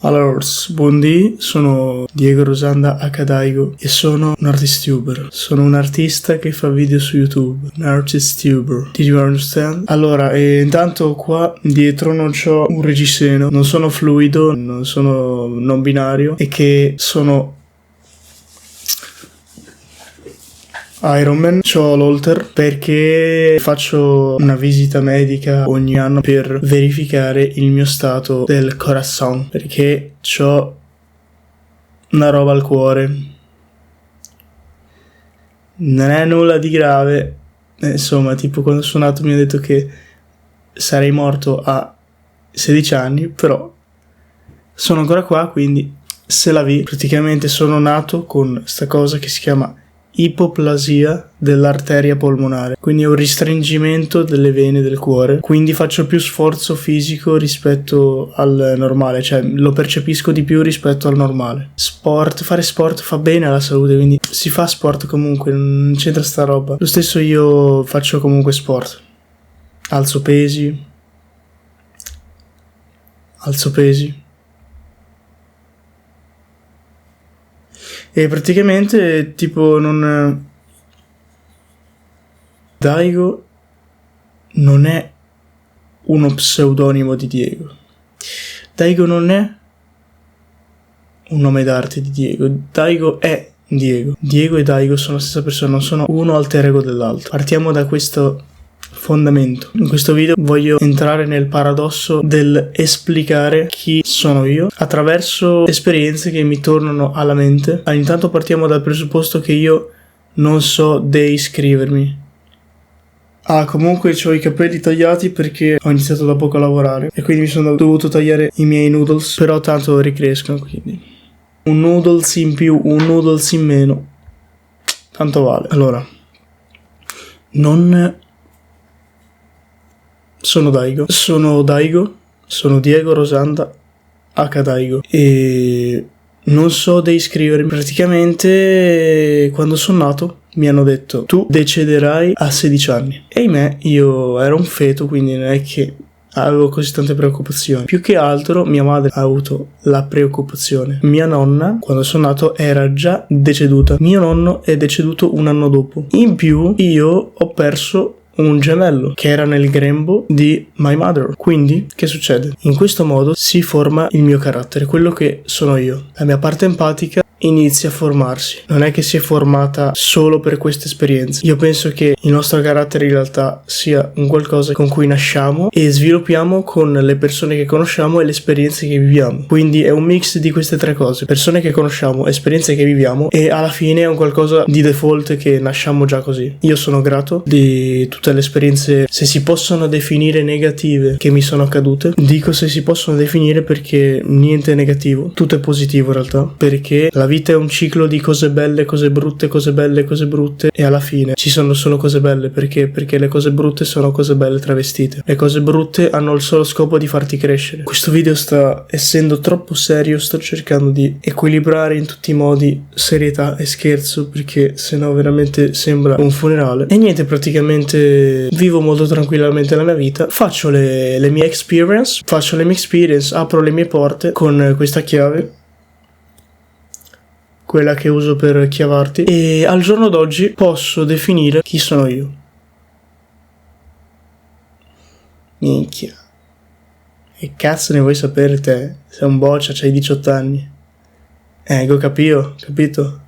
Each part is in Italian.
Allora, buondì, sono Diego Rosanda Accadaigo e sono un artist tuber. Sono un artista che fa video su YouTube. Un artist tuber. Did you understand? Allora, intanto qua dietro non c'ho un reggiseno, non sono fluido, non sono non binario e che sono Iron Man. C'ho l'Holter perché faccio una visita medica ogni anno per verificare il mio stato del corazon, perché c'ho una roba al cuore. Non è nulla di grave, insomma, tipo quando sono nato mi ha detto che sarei morto a 16 anni, però sono ancora qua, quindi se la vi. Praticamente sono nato con sta cosa che si chiama ipoplasia dell'arteria polmonare, quindi è un restringimento delle vene del cuore, quindi faccio più sforzo fisico rispetto al normale, cioè lo percepisco di più rispetto al normale. Fare sport fa bene alla salute, quindi si fa sport comunque, non c'entra sta roba. Lo stesso io faccio comunque sport, alzo pesi e praticamente tipo non... Daigo non è uno pseudonimo di Diego. Daigo non è un nome d'arte di Diego. Daigo è Diego. Diego e Daigo sono la stessa persona, non sono uno alter ego dell'altro. Partiamo da questo fondamento. In questo video voglio entrare nel paradosso del esplicare chi sono io attraverso esperienze che mi tornano alla mente. Intanto partiamo dal presupposto che io non so descrivermi. Comunque ho i capelli tagliati perché ho iniziato da poco a lavorare e quindi mi sono dovuto tagliare i miei noodles, però tanto ricrescono, quindi un noodles in più, un noodles in meno, tanto vale. Allora, non sono Daigo, sono Diego Rosanda Accadaigo e non so descrivermi. Praticamente quando sono nato mi hanno detto tu decederai a 16 anni e ahimè io ero un feto, quindi non è che avevo così tante preoccupazioni. Più che altro mia madre ha avuto la preoccupazione. Mia nonna quando sono nato era già deceduta, mio nonno è deceduto un anno dopo. In più io ho perso un gemello che era nel grembo di my mother. Quindi che succede? In questo modo si forma il mio carattere, quello che sono io. La mia parte empatica inizia a formarsi. Non è che si è formata solo per queste esperienze. Io penso che il nostro carattere in realtà sia un qualcosa con cui nasciamo e sviluppiamo con le persone che conosciamo e le esperienze che viviamo. Quindi è un mix di queste tre cose: persone che conosciamo, esperienze che viviamo e alla fine è un qualcosa di default che nasciamo già così. Io sono grato di tutte le esperienze, se si possono definire negative, che mi sono accadute. Dico se si possono definire perché niente è negativo, tutto è positivo in realtà, perché la vita è un ciclo di cose belle, cose brutte, cose belle, cose brutte e alla fine ci sono solo cose belle. Perché le cose brutte sono cose belle travestite. Le cose brutte hanno il solo scopo di farti crescere. Questo video sta essendo troppo serio, sto cercando di equilibrare in tutti i modi serietà e scherzo perché sennò veramente sembra un funerale. E niente, praticamente vivo molto tranquillamente la mia vita, faccio le mie experience, apro le mie porte con questa chiave, quella che uso per chiavarti, e al giorno d'oggi posso definire chi sono io. Minchia, che cazzo ne vuoi sapere te? Sei un boccia, c'hai 18 anni. Capito?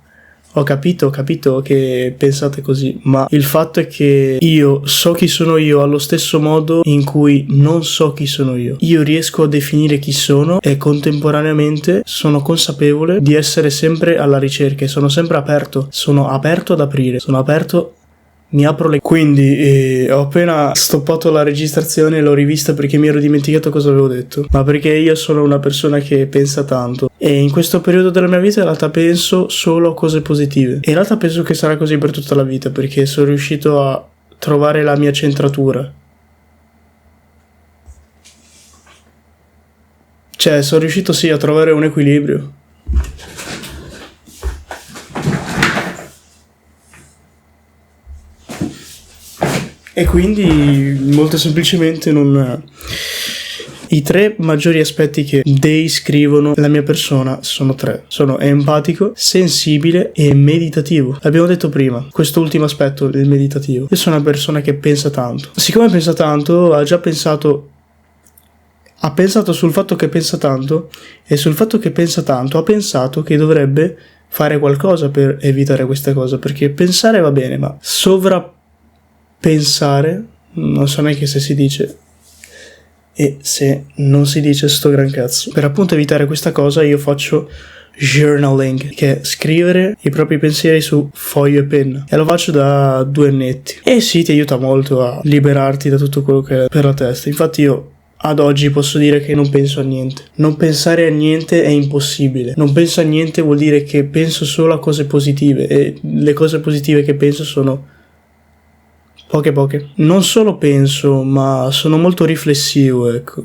Ho capito che pensate così, ma il fatto è che io so chi sono io allo stesso modo in cui non so chi sono io. Io riesco a definire chi sono e contemporaneamente sono consapevole di essere sempre alla ricerca e sono sempre aperto ad aprire, mi apro le... Quindi ho appena stoppato la registrazione e l'ho rivista perché mi ero dimenticato cosa avevo detto, ma perché io sono una persona che pensa tanto e in questo periodo della mia vita in realtà penso solo a cose positive e in realtà penso che sarà così per tutta la vita perché sono riuscito a trovare la mia centratura. Cioè sono riuscito sì a trovare un equilibrio. E quindi molto semplicemente non I 3 maggiori aspetti che descrivono la mia persona sono 3. Sono empatico, sensibile e meditativo. L'abbiamo detto prima, quest'ultimo aspetto, il meditativo. Io sono una persona che pensa tanto. Siccome pensa tanto, ha pensato sul fatto che pensa tanto, e sul fatto che pensa tanto ha pensato che dovrebbe fare qualcosa per evitare questa cosa, perché pensare va bene, ma sovrappensare, non so neanche se si dice, e se non si dice sto gran cazzo. Per appunto evitare questa cosa io faccio journaling, che è scrivere i propri pensieri su foglio e penna, e lo faccio da 2 annetti, e sì, ti aiuta molto a liberarti da tutto quello che è per la testa. Infatti io ad oggi posso dire che non penso a niente. Non pensare a niente è impossibile. Non penso a niente vuol dire che penso solo a cose positive, e le cose positive che penso sono poche. Non solo penso, ma sono molto riflessivo, ecco.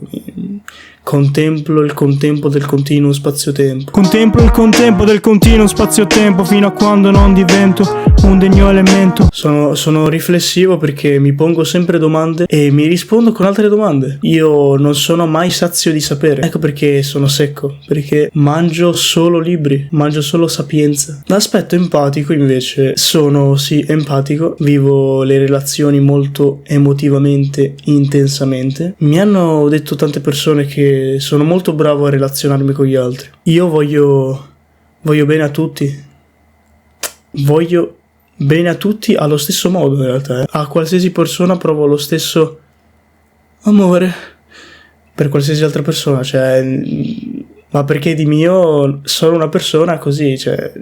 Contemplo il contempo del continuo spazio-tempo. Contemplo il contempo del continuo spazio-tempo fino a quando non divento un degno elemento. Sono riflessivo perché mi pongo sempre domande e mi rispondo con altre domande. Io non sono mai sazio di sapere. Ecco perché sono secco, perché mangio solo libri, mangio solo sapienza. L'aspetto empatico invece, sono sì empatico, vivo le relazioni molto emotivamente, intensamente. Mi hanno detto tante persone che sono molto bravo a relazionarmi con gli altri. Io voglio bene a tutti. Voglio bene a tutti allo stesso modo, in realtà. A qualsiasi persona provo lo stesso amore per qualsiasi altra persona, cioè, ma perché di mio sono una persona così, cioè,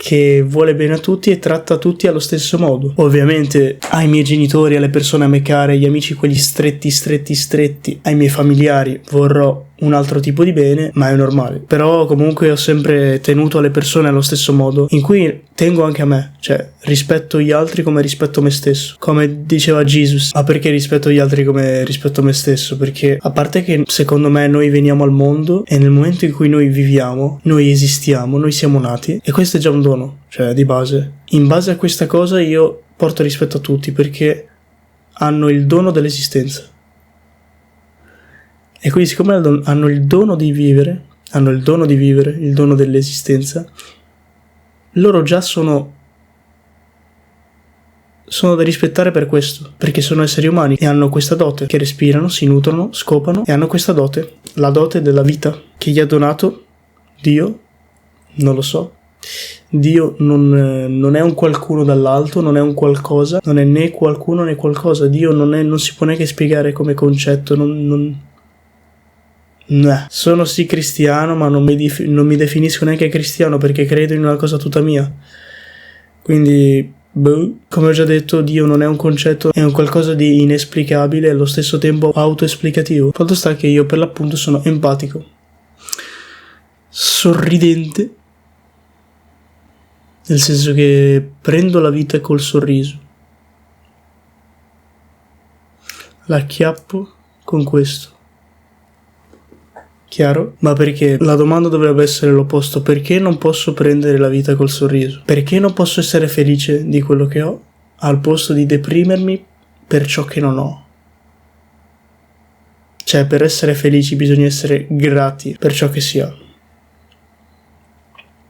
che vuole bene a tutti e tratta tutti allo stesso modo. Ovviamente ai miei genitori, alle persone a me care, agli amici quelli stretti, ai miei familiari vorrò un altro tipo di bene, ma è normale. Però comunque ho sempre tenuto alle persone allo stesso modo, in cui tengo anche a me, cioè rispetto gli altri come rispetto me stesso, come diceva Jesus. Ma perché rispetto gli altri come rispetto me stesso? Perché a parte che secondo me noi veniamo al mondo e nel momento in cui noi viviamo, noi esistiamo, noi siamo nati, e questo è già un dono, cioè di base. In base a questa cosa io porto rispetto a tutti perché hanno il dono dell'esistenza. E quindi siccome hanno il dono di vivere, il dono dell'esistenza, loro già sono da rispettare per questo, perché sono esseri umani e hanno questa dote, che respirano, si nutrono, scopano e hanno questa dote, la dote della vita, che gli ha donato Dio, non lo so. Dio non è un qualcuno dall'alto, non è un qualcosa, non è né qualcuno né qualcosa. Dio non si può neanche spiegare come concetto, Sono sì cristiano, ma non mi definisco neanche cristiano perché credo in una cosa tutta mia. Quindi, come ho già detto, Dio non è un concetto, è un qualcosa di inesplicabile e allo stesso tempo autoesplicativo. Fatto sta che io per l'appunto sono empatico, sorridente, nel senso che prendo la vita col sorriso, la acchiappo con questo. Chiaro? Ma perché la domanda dovrebbe essere l'opposto: perché non posso prendere la vita col sorriso? Perché non posso essere felice di quello che ho al posto di deprimermi per ciò che non ho? Cioè, per essere felici bisogna essere grati per ciò che si ha.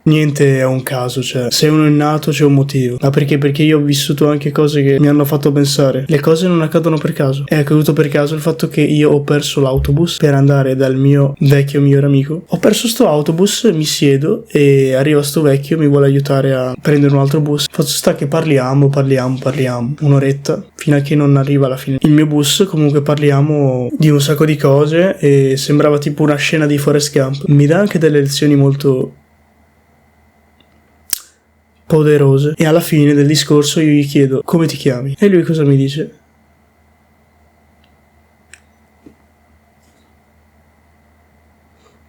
Niente è un caso, cioè, se uno è nato c'è un motivo. Ma perché? Perché io ho vissuto anche cose che mi hanno fatto pensare. Le cose non accadono per caso. È accaduto per caso il fatto che io ho perso l'autobus per andare dal mio vecchio migliore amico. Ho perso sto autobus, mi siedo e arriva sto vecchio, mi vuole aiutare a prendere un altro bus. Fatto sta che parliamo un'oretta fino a che non arriva alla fine il mio bus. Comunque parliamo di un sacco di cose e sembrava tipo una scena di Forrest Gump. Mi dà anche delle lezioni molto poderose, e alla fine del discorso io gli chiedo: come ti chiami? E lui cosa mi dice?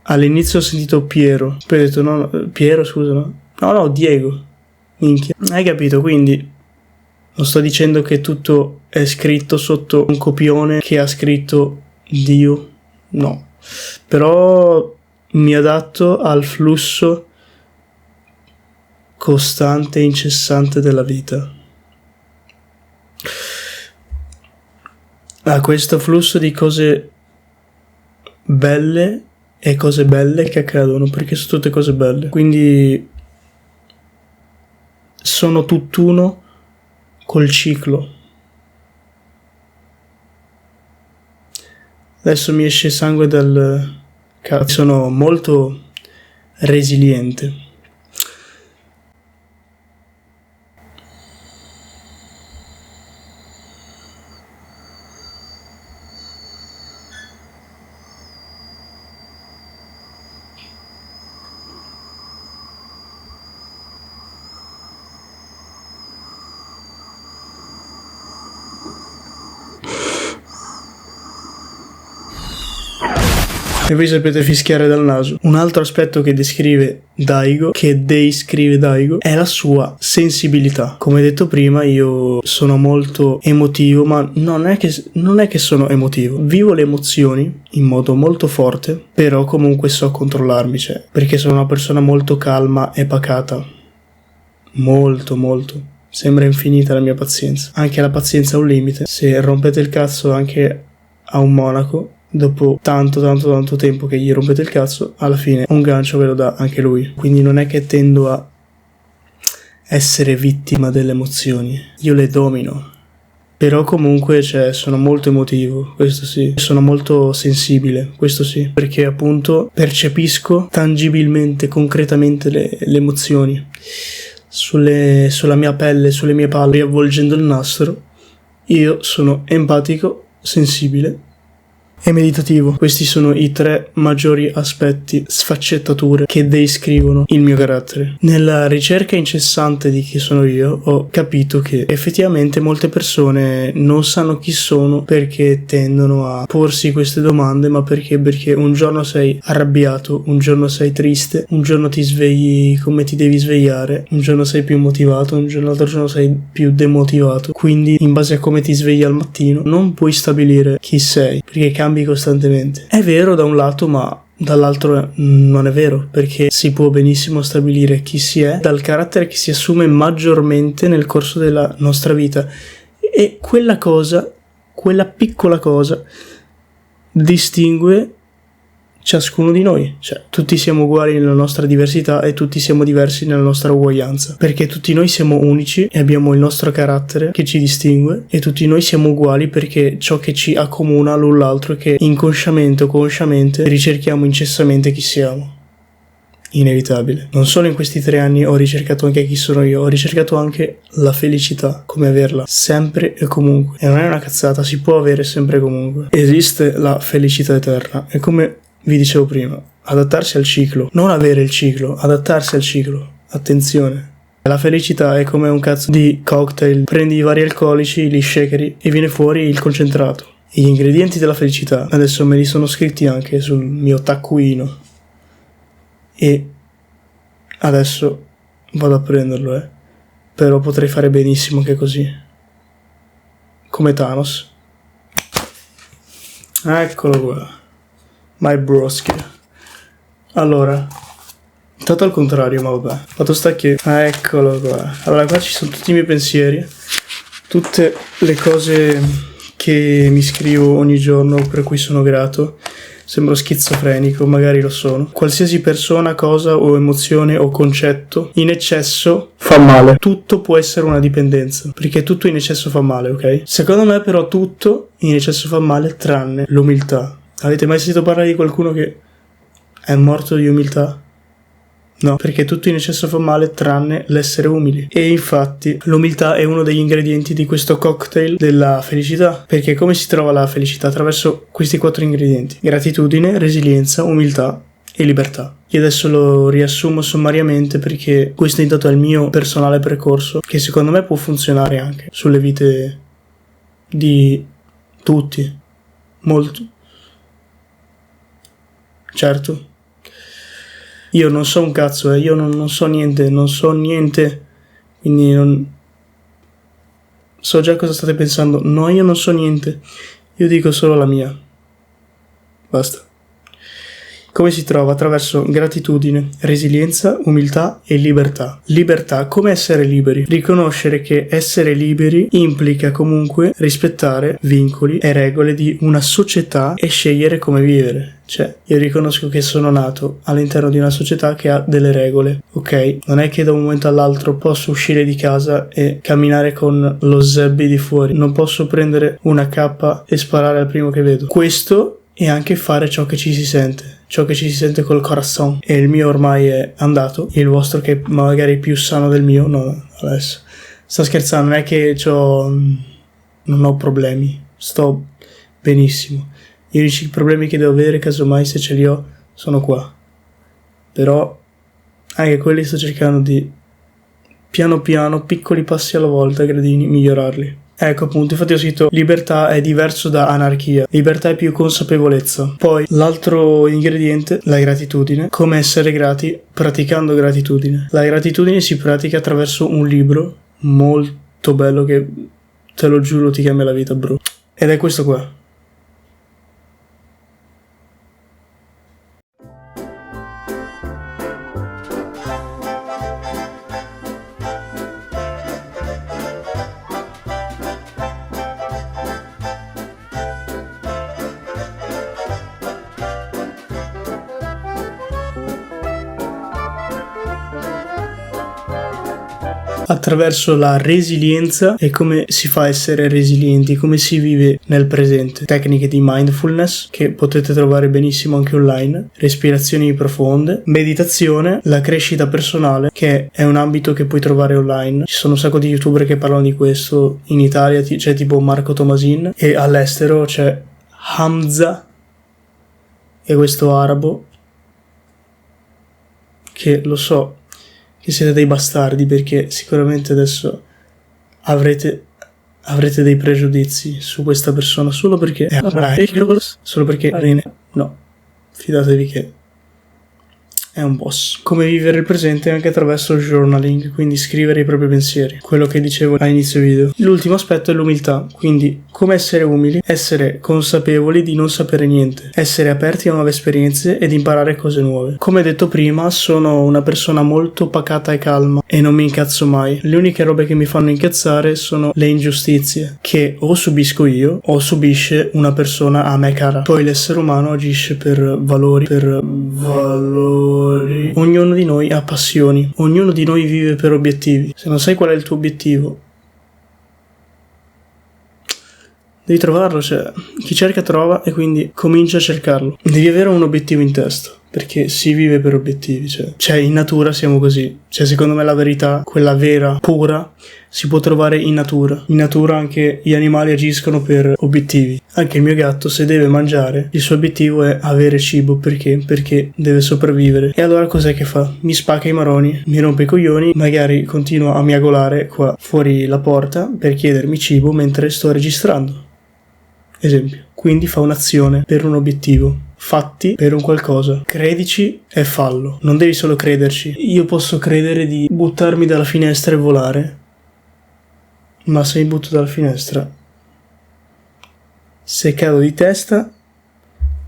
All'inizio ho sentito Piero, poi ho detto no, Piero scusa, no, Diego. Minchia, hai capito? Quindi non sto dicendo che tutto è scritto sotto un copione che ha scritto Dio, no, però mi adatto al flusso costante e incessante della vita, a questo flusso di cose belle e cose belle che accadono, perché sono tutte cose belle. Quindi sono tutt'uno col ciclo. Adesso mi esce sangue dal cazzo. Sono molto resiliente. E voi sapete fischiare dal naso. Un altro aspetto che descrive Daigo, è la sua sensibilità. Come detto prima, io sono molto emotivo, ma non è che sono emotivo. Vivo le emozioni in modo molto forte, però comunque so controllarmi, perché sono una persona molto calma e pacata. Molto, molto. Sembra infinita la mia pazienza. Anche la pazienza ha un limite. Se rompete il cazzo anche a un monaco, dopo tanto tempo che gli rompete il cazzo, alla fine un gancio ve lo dà anche lui. Quindi non è che tendo a essere vittima delle emozioni, io le domino. Però comunque sono molto emotivo, questo sì. Sono molto sensibile, questo sì. Perché appunto percepisco tangibilmente, concretamente le emozioni sulla mia pelle, sulle mie palle, riavvolgendo il nastro. Io sono empatico, sensibile e meditativo. Questi sono i 3 maggiori aspetti, sfaccettature che descrivono il mio carattere. Nella ricerca incessante di chi sono io ho capito che effettivamente molte persone non sanno chi sono perché tendono a porsi queste domande, ma perché un giorno sei arrabbiato, un giorno sei triste, un giorno ti svegli come ti devi svegliare, un giorno sei più motivato, l'altro giorno sei più demotivato. Quindi in base a come ti svegli al mattino non puoi stabilire chi sei, perché cambi costantemente. È vero da un lato, ma dall'altro non è vero, perché si può benissimo stabilire chi si è dal carattere che si assume maggiormente nel corso della nostra vita, e quella piccola cosa distingue ciascuno di noi. Tutti siamo uguali nella nostra diversità e tutti siamo diversi nella nostra uguaglianza, perché tutti noi siamo unici e abbiamo il nostro carattere che ci distingue, e tutti noi siamo uguali perché ciò che ci accomuna l'un l'altro è che inconsciamente o consciamente ricerchiamo incessantemente chi siamo. Inevitabile. Non solo in questi 3 anni ho ricercato anche chi sono io, ho ricercato anche la felicità, come averla sempre e comunque. E non è una cazzata, si può avere sempre e comunque. Esiste la felicità eterna, e come vi dicevo prima, adattarsi al ciclo, non avere il ciclo, adattarsi al ciclo. Attenzione. La felicità è come un cazzo di cocktail. Prendi i vari alcolici, li shakeri e viene fuori il concentrato. E gli ingredienti della felicità adesso me li sono scritti anche sul mio taccuino, e adesso vado a prenderlo, però potrei fare benissimo anche così, come Thanos. Eccolo qua, my broski. Allora, tanto al contrario, ma vabbè, fatto sta che eccolo qua. Allora, qua ci sono tutti i miei pensieri, tutte le cose che mi scrivo ogni giorno, per cui sono grato. Sembro schizofrenico, magari lo sono. Qualsiasi persona, cosa o emozione o concetto in eccesso fa male. Tutto può essere una dipendenza, perché tutto in eccesso fa male, ok? Secondo me però tutto in eccesso fa male tranne l'umiltà. Avete mai sentito parlare di qualcuno che è morto di umiltà? No, perché tutto in eccesso fa male tranne l'essere umili. E infatti l'umiltà è uno degli ingredienti di questo cocktail della felicità. Perché come si trova la felicità? Attraverso questi 4 ingredienti: gratitudine, resilienza, umiltà e libertà. Io adesso lo riassumo sommariamente perché questo intanto è il mio personale percorso, che secondo me può funzionare anche sulle vite di tutti. Molto. Certo. Io non so un cazzo, io non so niente, quindi non so già cosa state pensando. No, io non so niente, io dico solo la mia. Basta. Come si trova? Attraverso gratitudine, resilienza, umiltà e libertà. Libertà, come essere liberi. Riconoscere che essere liberi implica comunque rispettare vincoli e regole di una società e scegliere come vivere. Cioè, io riconosco che sono nato all'interno di una società che ha delle regole, ok? Non è che da un momento all'altro posso uscire di casa e camminare con lo zebbi di fuori. Non posso prendere una cappa e sparare al primo che vedo. Questo è anche fare ciò che ci si sente. Ciò che ci si sente col corazon. E il mio ormai è andato. Il vostro che magari è più sano del mio. No, adesso. Sto scherzando, non è che non ho problemi. Sto benissimo. Gli unici problemi che devo avere, casomai se ce li ho, sono qua. Però anche quelli sto cercando di piano piano, piccoli passi alla volta, gradini, migliorarli. Ecco appunto, infatti ho scritto libertà è diverso da anarchia. Libertà è più consapevolezza. Poi l'altro ingrediente, la gratitudine. Come essere grati praticando gratitudine. La gratitudine si pratica attraverso un libro molto bello che, te lo giuro, ti cambia la vita, bro. Ed è questo qua. Attraverso la resilienza e come si fa a essere resilienti, come si vive nel presente. Tecniche di mindfulness che potete trovare benissimo anche online, respirazioni profonde, meditazione, la crescita personale che è un ambito che puoi trovare online. Ci sono un sacco di youtuber che parlano di questo. In Italia c'è tipo Marco Tomasin e all'estero c'è Hamza, e questo arabo che lo so che siete dei bastardi perché sicuramente adesso avrete dei pregiudizi su questa persona solo perché no, fidatevi che è un boss. Come vivere il presente anche attraverso il journaling, quindi scrivere i propri pensieri, quello che dicevo a inizio video. L'ultimo aspetto è l'umiltà, quindi come essere umili, essere consapevoli di non sapere niente, essere aperti a nuove esperienze ed imparare cose nuove. Come detto prima, sono una persona molto pacata e calma e non mi incazzo mai. Le uniche robe che mi fanno incazzare sono le ingiustizie che o subisco io o subisce una persona a me cara. Poi l'essere umano agisce per valori. Ognuno di noi ha passioni, ognuno di noi vive per obiettivi. Se non sai qual è il tuo obiettivo, devi trovarlo, cioè chi cerca trova e quindi comincia a cercarlo. Devi avere un obiettivo in testa, perché si vive per obiettivi, cioè in natura siamo così. Cioè secondo me la verità, quella vera, pura, si può trovare in natura. In natura anche gli animali agiscono per obiettivi. Anche il mio gatto, se deve mangiare, il suo obiettivo è avere cibo. Perché? Perché deve sopravvivere. E allora cos'è che fa? Mi spacca i maroni, mi rompe i coglioni, magari continua a miagolare qua fuori la porta per chiedermi cibo mentre sto registrando. Esempio. Quindi fa un'azione per un obiettivo. Fatti per un qualcosa. Credici e fallo. Non devi solo crederci. Io posso credere di buttarmi dalla finestra e volare, ma se mi butto dalla finestra, se cado di testa,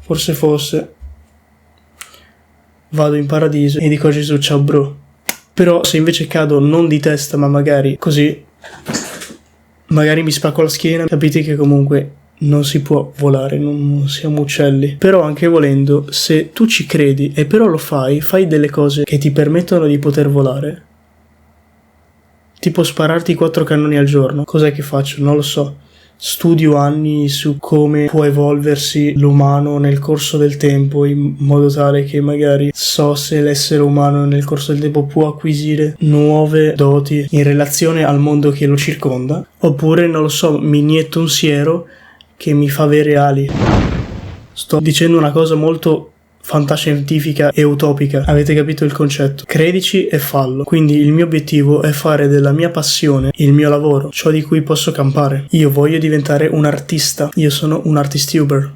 forse vado in paradiso e dico a Gesù ciao bro. Però se invece cado non di testa ma magari così, magari mi spacco la schiena, capite che comunque non si può volare, non siamo uccelli. Però anche volendo, se tu ci credi e però lo fai delle cose che ti permettono di poter volare, tipo spararti 4 cannoni al giorno. Cos'è che faccio? Non lo so. Studio anni su come può evolversi l'umano nel corso del tempo, in modo tale che magari so se l'essere umano nel corso del tempo può acquisire nuove doti in relazione al mondo che lo circonda, oppure non lo so, mi inietto un siero che mi fa avere ali. Sto dicendo una cosa molto fantascientifica e utopica, avete capito il concetto? Credici e fallo. Quindi il mio obiettivo è fare della mia passione il mio lavoro, ciò di cui posso campare. Io voglio diventare un artista. Io sono un artistuber, un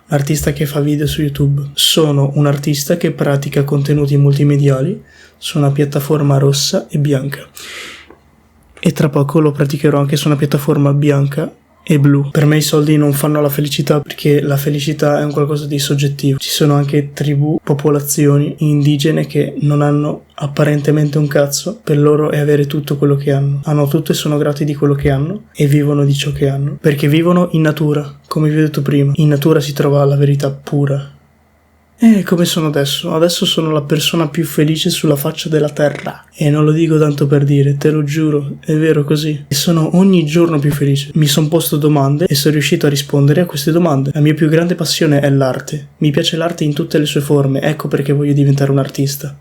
artista che fa video su YouTube. Sono un artista che pratica contenuti multimediali su una piattaforma rossa e bianca, e tra poco lo praticherò anche su una piattaforma bianca e blu. Per me i soldi non fanno la felicità, perché la felicità è un qualcosa di soggettivo. Ci sono anche tribù, popolazioni indigene che non hanno apparentemente un cazzo, per loro è avere tutto quello che hanno tutto e sono grati di quello che hanno e vivono di ciò che hanno, perché vivono in natura. Come vi ho detto prima, in natura si trova la verità pura, Come sono adesso? Adesso sono la persona più felice sulla faccia della terra. E non lo dico tanto per dire, te lo giuro, è vero così. E sono ogni giorno più felice. Mi sono posto domande e sono riuscito a rispondere a queste domande. La mia più grande passione è l'arte. Mi piace l'arte in tutte le sue forme, ecco perché voglio diventare un artista.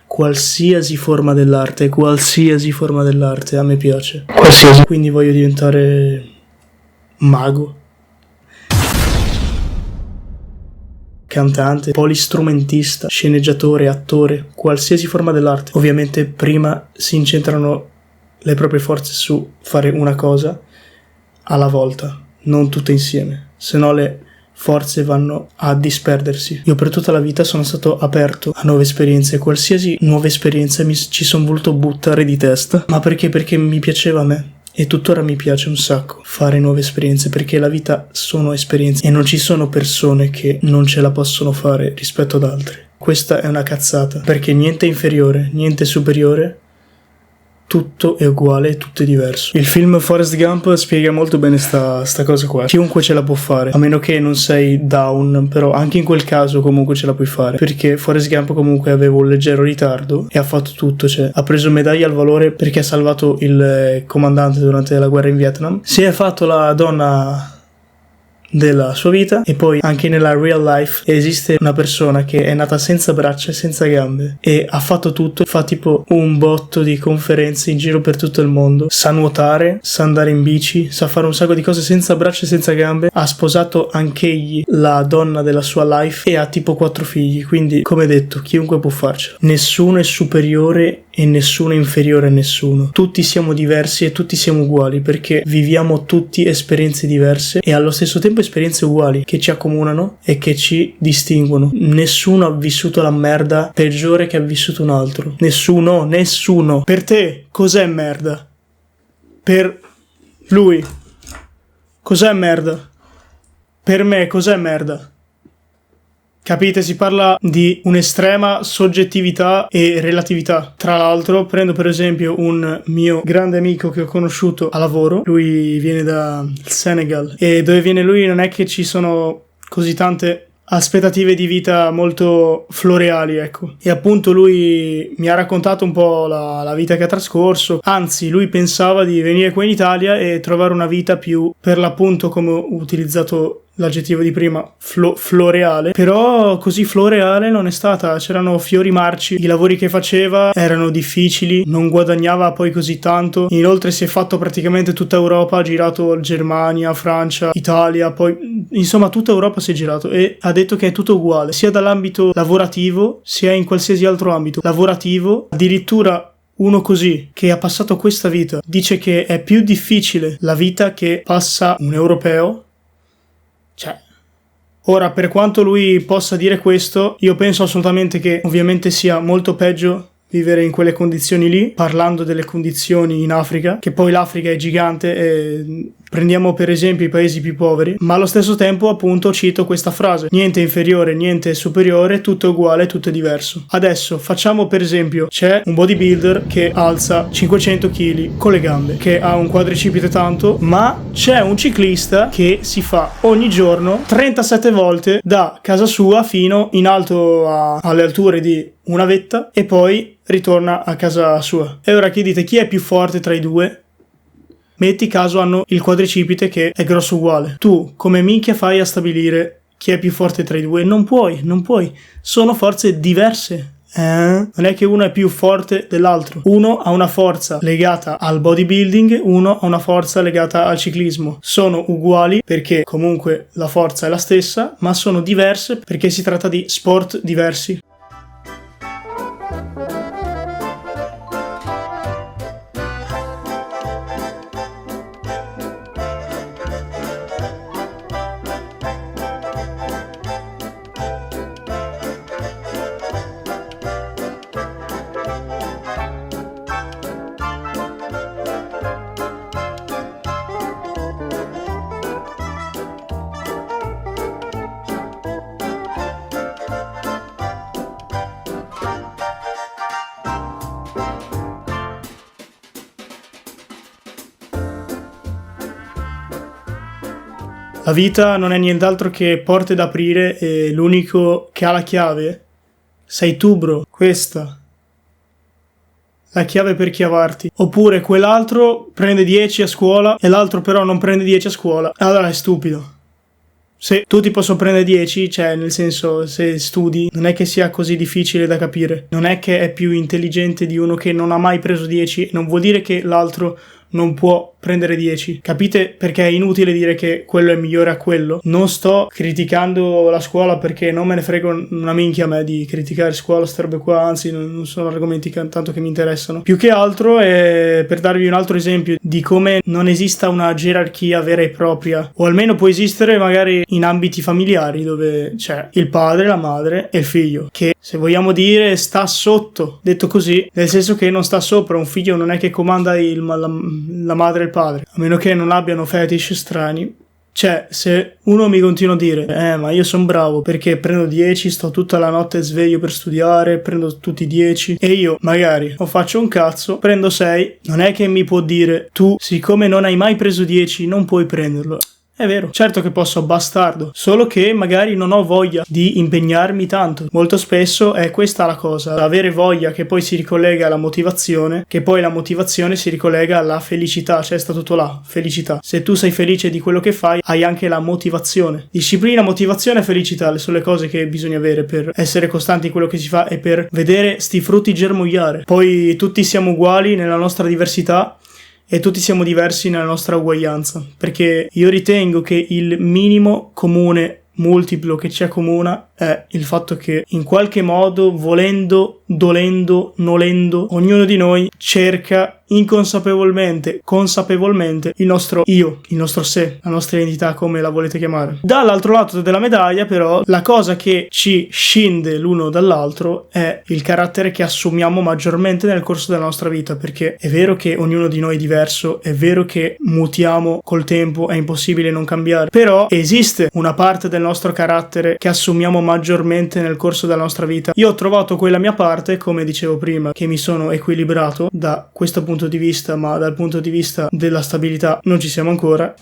Qualsiasi forma dell'arte a me piace. Qualsiasi. Quindi voglio diventare mago, cantante, polistrumentista, sceneggiatore, attore, qualsiasi forma dell'arte. Ovviamente prima si incentrano le proprie forze su fare una cosa alla volta, non tutte insieme, se no le forze vanno a disperdersi. Io per tutta la vita sono stato aperto a nuove esperienze, qualsiasi nuova esperienza ci sono voluto buttare di testa, ma perché? Perché mi piaceva a me. E tuttora mi piace un sacco fare nuove esperienze, perché la vita sono esperienze e non ci sono persone che non ce la possono fare rispetto ad altre. Questa è una cazzata, perché niente è inferiore, niente è superiore, tutto è uguale, tutto è diverso. Il film Forrest Gump spiega molto bene sta cosa qua. Chiunque ce la può fare, a meno che non sei down, però anche in quel caso comunque ce la puoi fare, perché Forrest Gump comunque aveva un leggero ritardo e ha fatto tutto, cioè ha preso medaglia al valore perché ha salvato il comandante durante la guerra in Vietnam, si è fatto la donna della sua vita, e poi anche nella real life esiste una persona che è nata senza braccia e senza gambe e ha fatto tutto, fa tipo un botto di conferenze in giro per tutto il mondo, sa nuotare, sa andare in bici, sa fare un sacco di cose senza braccia e senza gambe, ha sposato anch'egli la donna della sua life e ha tipo 4 figli, quindi come detto chiunque può farcela, nessuno è superiore e nessuno è inferiore a nessuno, tutti siamo diversi e tutti siamo uguali perché viviamo tutti esperienze diverse e allo stesso tempo esperienze uguali che ci accomunano e che ci distinguono. Nessuno ha vissuto la merda peggiore che ha vissuto un altro, nessuno. Per te cos'è merda? Per lui cos'è merda? Per me cos'è merda? Capite? Si parla di un'estrema soggettività e relatività. Tra l'altro, prendo per esempio un mio grande amico che ho conosciuto a lavoro. Lui viene dal Senegal e dove viene lui non è che ci sono così tante aspettative di vita molto floreali, ecco. E appunto lui mi ha raccontato un po' la vita che ha trascorso. Anzi, lui pensava di venire qua in Italia e trovare una vita più, per l'appunto, come ho utilizzato l'aggettivo di prima, floreale, però così floreale non è stata, c'erano fiori marci, i lavori che faceva erano difficili, non guadagnava poi così tanto, inoltre si è fatto praticamente tutta Europa, ha girato Germania, Francia, Italia, poi insomma tutta Europa si è girato e ha detto che è tutto uguale, sia dall'ambito lavorativo sia in qualsiasi altro ambito lavorativo, addirittura uno così, che ha passato questa vita, dice che è più difficile la vita che passa un europeo. Cioè, ora, per quanto lui possa dire questo, io penso assolutamente che ovviamente sia molto peggio vivere in quelle condizioni lì, parlando delle condizioni in Africa, che poi l'Africa è gigante e prendiamo per esempio i paesi più poveri, ma allo stesso tempo appunto cito questa frase: niente è inferiore, niente è superiore, tutto è uguale, tutto è diverso. Adesso facciamo per esempio, c'è un bodybuilder che alza 500 kg con le gambe, che ha un quadricipite tanto, ma c'è un ciclista che si fa ogni giorno 37 volte da casa sua fino in alto alle alture di una vetta e poi ritorna a casa sua. E ora che dite, chi è più forte tra i due? Metti caso hanno il quadricipite che è grosso uguale. Tu come minchia fai a stabilire chi è più forte tra i due? Non puoi. Sono forze diverse. Non è che uno è più forte dell'altro. Uno ha una forza legata al bodybuilding, uno ha una forza legata al ciclismo. Sono uguali perché comunque la forza è la stessa, ma sono diverse perché si tratta di sport diversi. La vita non è nient'altro che porte da aprire e l'unico che ha la chiave sei tu, bro. Questa. La chiave per chiavarti. Oppure quell'altro prende 10 a scuola e l'altro però non prende 10 a scuola. Allora è stupido. Se tutti possono prendere 10, cioè nel senso, se studi, non è che sia così difficile da capire. Non è che è più intelligente di uno che non ha mai preso 10, non vuol dire che l'altro non può prendere 10. Capite? Perché è inutile dire che quello è migliore a quello. Non sto criticando la scuola perché non me ne frego una minchia a me di criticare scuola, ste robe qua, anzi non sono argomenti tanto che mi interessano. Più che altro è per darvi un altro esempio di come non esista una gerarchia vera e propria, o almeno può esistere magari in ambiti familiari dove c'è il padre, la madre e il figlio, che se vogliamo dire sta sotto, detto così, nel senso che non sta sopra. Un figlio non è che comanda la madre e il padre, a meno che non abbiano fetish strani. Cioè, se uno mi continua a dire ma io sono bravo perché prendo 10, sto tutta la notte sveglio per studiare, prendo tutti i 10 e io magari non faccio un cazzo, prendo 6, non è che mi può dire tu, siccome non hai mai preso 10, non puoi prenderlo. È vero, certo che posso bastardo, solo che magari non ho voglia di impegnarmi tanto. Molto spesso è questa la cosa, avere voglia che poi si ricollega alla motivazione, che poi la motivazione si ricollega alla felicità, cioè sta tutto là, felicità. Se tu sei felice di quello che fai, hai anche la motivazione. Disciplina, motivazione e felicità sono le cose che bisogna avere per essere costanti in quello che si fa e per vedere sti frutti germogliare. Poi tutti siamo uguali nella nostra diversità, e tutti siamo diversi nella nostra uguaglianza, perché io ritengo che il minimo comune multiplo che ci accomuna è il fatto che in qualche modo, volendo, dolendo, nolendo, ognuno di noi cerca inconsapevolmente, consapevolmente il nostro io, il nostro sé, la nostra identità, come la volete chiamare. Dall'altro lato della medaglia però la cosa che ci scinde l'uno dall'altro è il carattere che assumiamo maggiormente nel corso della nostra vita, perché è vero che ognuno di noi è diverso, è vero che mutiamo col tempo, è impossibile non cambiare, però esiste una parte del nostro carattere che assumiamo maggiormente nel corso della nostra vita. Io ho trovato quella mia parte, come dicevo prima, che mi sono equilibrato da questo punto di vista, ma dal punto di vista della stabilità non ci siamo ancora.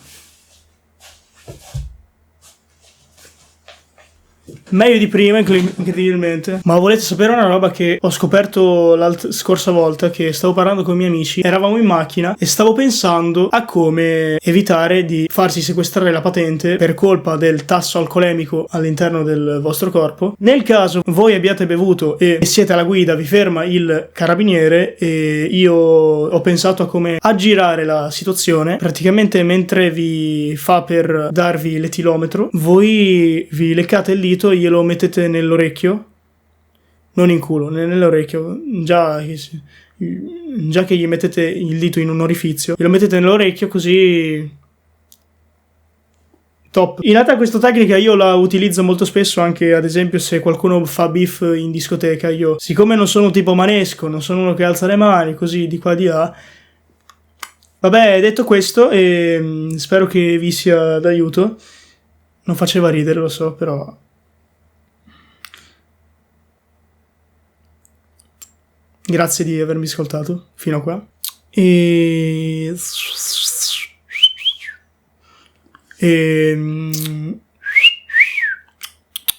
Meglio di prima, incredibilmente. Ma volete sapere una roba che ho scoperto la scorsa volta che stavo parlando con i miei amici? Eravamo in macchina e stavo pensando a come evitare di farsi sequestrare la patente per colpa del tasso alcolemico all'interno del vostro corpo. Nel caso voi abbiate bevuto e siete alla guida, vi ferma il carabiniere e io ho pensato a come aggirare la situazione. Praticamente mentre vi fa per darvi l'etilometro, voi vi leccate il dito e glielo mettete nell'orecchio, non in culo, nell'orecchio, già che gli mettete il dito in un orifizio, glielo mettete nell'orecchio, così top. In realtà questa tecnica io la utilizzo molto spesso anche, ad esempio, se qualcuno fa beef in discoteca. Io, siccome non sono tipo manesco, non sono uno che alza le mani così di qua di là. Vabbè, detto questo, spero che vi sia d'aiuto. Non faceva ridere, lo so, però grazie di avermi ascoltato fino a qua.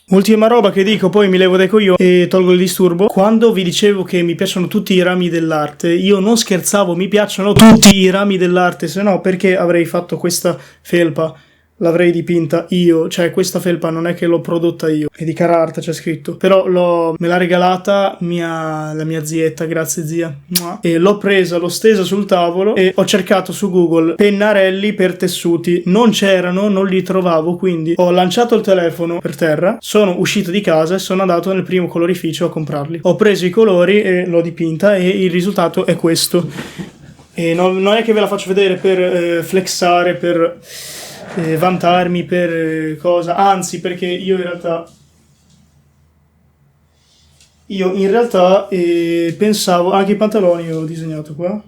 Ultima roba che dico, poi mi levo dai coglioni e tolgo il disturbo. Quando vi dicevo che mi piacciono tutti i rami dell'arte, io non scherzavo, mi piacciono tutti i rami dell'arte, se no perché avrei fatto questa felpa? L'avrei dipinta io, cioè questa felpa non è che l'ho prodotta io, è di Carhartt, c'è scritto, però me l'ha regalata la mia zietta, grazie zia, e l'ho presa, l'ho stesa sul tavolo e ho cercato su Google pennarelli per tessuti, non c'erano, non li trovavo, quindi ho lanciato il telefono per terra, sono uscito di casa e sono andato nel primo colorificio a comprarli, ho preso i colori e l'ho dipinta e il risultato è questo. E non è che ve la faccio vedere per flexare, per vantarmi, per cosa, anzi, perché io in realtà pensavo, anche i pantaloni ho disegnato qua,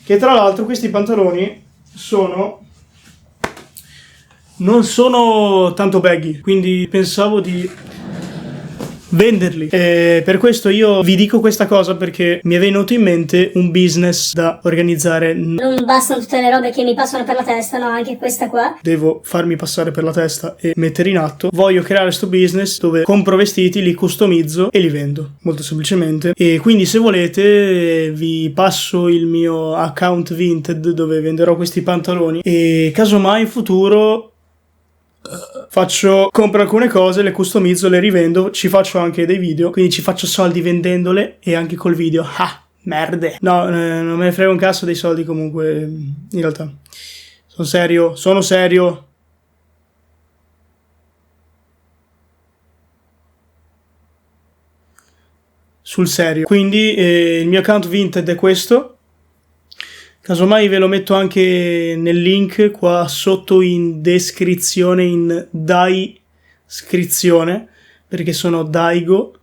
che tra l'altro questi pantaloni non sono tanto baggy, quindi pensavo di venderli. E per questo io vi dico questa cosa, perché mi è venuto in mente un business da organizzare. Non bastano tutte le robe che mi passano per la testa, no, anche questa qua. Devo farmi passare per la testa e mettere in atto. Voglio creare questo business dove compro vestiti, li customizzo e li vendo, molto semplicemente. E quindi se volete vi passo il mio account Vinted dove venderò questi pantaloni, e casomai in futuro compro alcune cose, le customizzo, le rivendo, ci faccio anche dei video, quindi ci faccio soldi vendendole e anche col video. Ah, merde. No, non me ne frega un cazzo dei soldi comunque, in realtà. Sono serio. Sul serio. Quindi il mio account Vinted è questo. Casomai ve lo metto anche nel link qua sotto in descrizione, in descrizione, perché sono Daigo.